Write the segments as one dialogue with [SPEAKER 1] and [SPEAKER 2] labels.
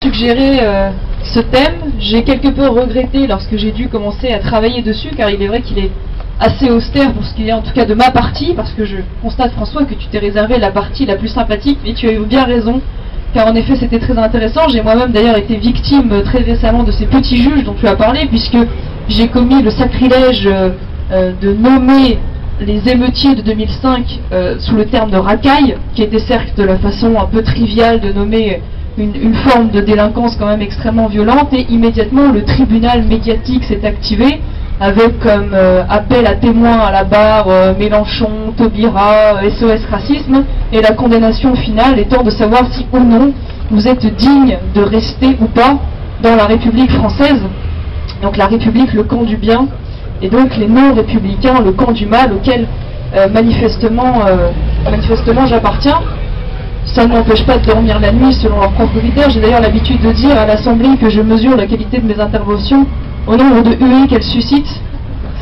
[SPEAKER 1] Suggéré ce thème, j'ai quelque peu regretté lorsque j'ai dû commencer à travailler dessus, car il est vrai qu'il est assez austère pour ce qui est en tout cas de ma partie, parce que je constate, François, que tu t'es réservé la partie la plus sympathique, mais tu as eu bien raison, car en effet c'était très intéressant. J'ai moi-même d'ailleurs été victime très récemment de ces petits juges dont tu as parlé, puisque j'ai commis le sacrilège de nommer les émeutiers de 2005 sous le terme de racaille, qui était certes de la façon un peu triviale de nommer une forme de délinquance quand même extrêmement violente, et immédiatement le tribunal médiatique s'est activé avec comme appel à témoins à la barre Mélenchon, Taubira, SOS Racisme, et la condamnation finale étant de savoir si ou non vous êtes digne de rester ou pas dans la République française. Donc la République, le camp du bien, et donc les non-républicains, le camp du mal, auquel manifestement j'appartiens. Ça ne m'empêche pas de dormir la nuit selon leurs propres critères. J'ai d'ailleurs l'habitude de dire à l'Assemblée que je mesure la qualité de mes interventions au nombre de huées qu'elles suscitent.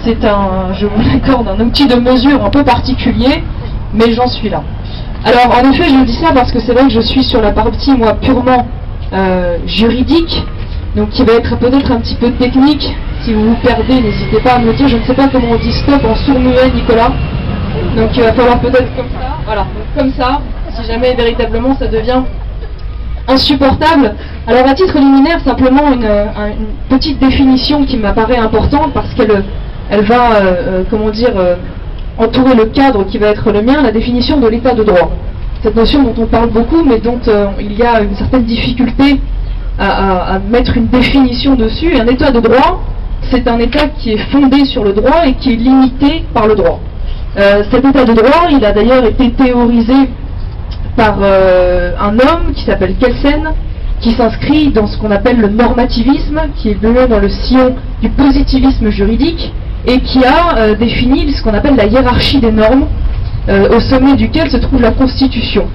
[SPEAKER 1] C'est je vous l'accorde, un outil de mesure un peu particulier, mais j'en suis là. Alors en effet, je dis ça parce que c'est vrai que je suis sur la partie, moi, purement juridique, donc qui va être peut-être un petit peu technique. Si vous vous perdez, n'hésitez pas à me le dire. Je ne sais pas comment on dit stop en sourd-muet, Nicolas. Donc il va falloir peut-être comme ça, voilà, comme ça, si jamais véritablement ça devient insupportable. Alors à titre liminaire, simplement une petite définition qui m'apparaît importante parce qu'elle va, entourer le cadre qui va être le mien, la définition de l'état de droit. Cette notion dont on parle beaucoup, mais dont il y a une certaine difficulté à mettre une définition dessus. Un état de droit, c'est un état qui est fondé sur le droit et qui est limité par le droit. Cet état de droit, il a d'ailleurs été théorisé par un homme qui s'appelle Kelsen, qui s'inscrit dans ce qu'on appelle le normativisme, qui est donné dans le sillon du positivisme juridique, et qui a défini ce qu'on appelle la hiérarchie des normes, au sommet duquel se trouve la Constitution.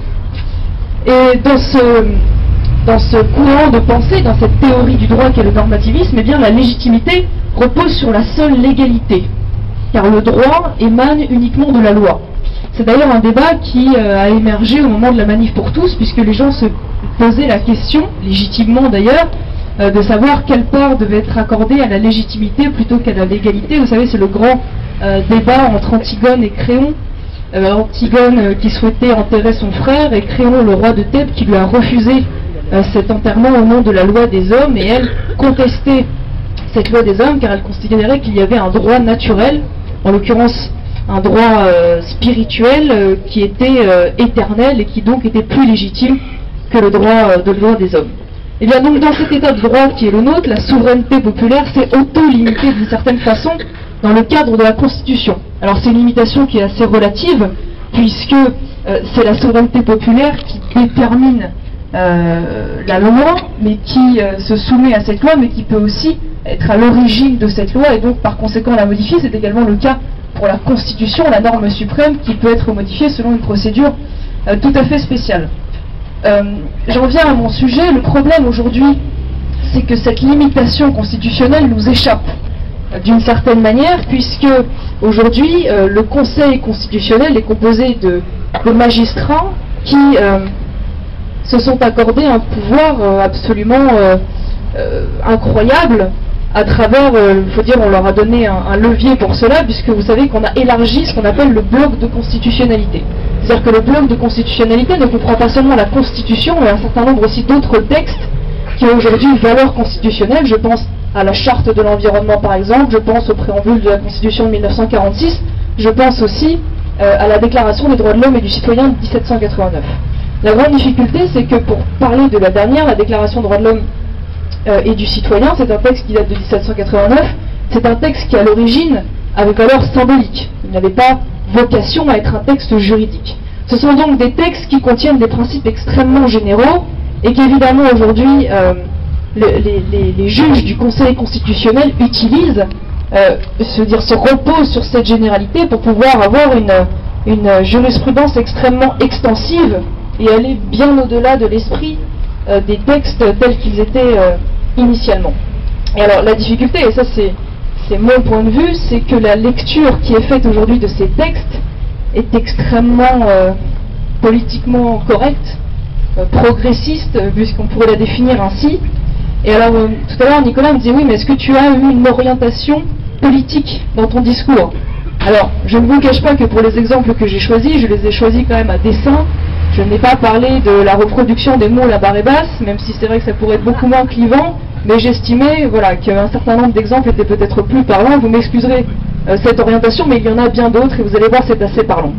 [SPEAKER 1] Et dans ce courant de pensée, dans cette théorie du droit qu'est le normativisme, eh bien la légitimité repose sur la seule légalité, car le droit émane uniquement de la loi. C'est d'ailleurs un débat qui a émergé au moment de la manif pour tous, puisque les gens se posaient la question, légitimement d'ailleurs, de savoir quelle part devait être accordée à la légitimité plutôt qu'à la légalité. Vous savez, c'est le grand débat entre Antigone et Créon. Antigone qui souhaitait enterrer son frère, et Créon, le roi de Thèbes, qui lui a refusé cet enterrement au nom de la loi des hommes, et elle contestait cette loi des hommes car elle considérait qu'il y avait un droit naturel, en l'occurrence un droit spirituel qui était éternel et qui donc était plus légitime que le droit des hommes. Et bien donc dans cet état de droit qui est le nôtre, la souveraineté populaire s'est auto-limitée d'une certaine façon dans le cadre de la Constitution. Alors c'est une limitation qui est assez relative, puisque c'est la souveraineté populaire qui détermine la loi, mais qui se soumet à cette loi, mais qui peut aussi être à l'origine de cette loi, et donc par conséquent la modifier. C'est également le cas pour la Constitution, la norme suprême, qui peut être modifiée selon une procédure tout à fait spéciale. J'en viens à mon sujet. Le problème aujourd'hui, c'est que cette limitation constitutionnelle nous échappe d'une certaine manière, puisque aujourd'hui le Conseil constitutionnel est composé de magistrats qui se sont accordés un pouvoir absolument incroyable à travers, il faut dire, on leur a donné un levier pour cela, puisque vous savez qu'on a élargi ce qu'on appelle le bloc de constitutionnalité. C'est-à-dire que le bloc de constitutionnalité ne comprend pas seulement la Constitution, mais un certain nombre aussi d'autres textes qui ont aujourd'hui une valeur constitutionnelle. Je pense à la Charte de l'environnement par exemple, je pense au préambule de la Constitution de 1946, je pense aussi à la Déclaration des droits de l'homme et du citoyen de 1789. La grande difficulté, c'est que pour parler de la dernière, la Déclaration des droits de l'homme et du citoyen, c'est un texte qui date de 1789, c'est un texte qui à l'origine avait valeur symbolique, il n'avait pas vocation à être un texte juridique. Ce sont donc des textes qui contiennent des principes extrêmement généraux, et qu'évidemment aujourd'hui les juges du Conseil constitutionnel utilisent, se reposent sur cette généralité pour pouvoir avoir une jurisprudence extrêmement extensive et aller bien au-delà de l'esprit des textes tels qu'ils étaient initialement. Et alors la difficulté, et ça c'est mon point de vue, c'est que la lecture qui est faite aujourd'hui de ces textes est extrêmement politiquement correcte, progressiste, puisqu'on pourrait la définir ainsi. Et alors, tout à l'heure, Nicolas me disait, oui, mais est-ce que tu as eu une orientation politique dans ton discours? Alors, je ne vous cache pas que pour les exemples que j'ai choisis, je les ai choisis quand même à dessein. Je n'ai pas parlé de la reproduction des mots la barre est basse, même si c'est vrai que ça pourrait être beaucoup moins clivant, mais j'estimais voilà, qu'un certain nombre d'exemples étaient peut-être plus parlants. Vous m'excuserez cette orientation, mais il y en a bien d'autres, et vous allez voir, c'est assez parlant.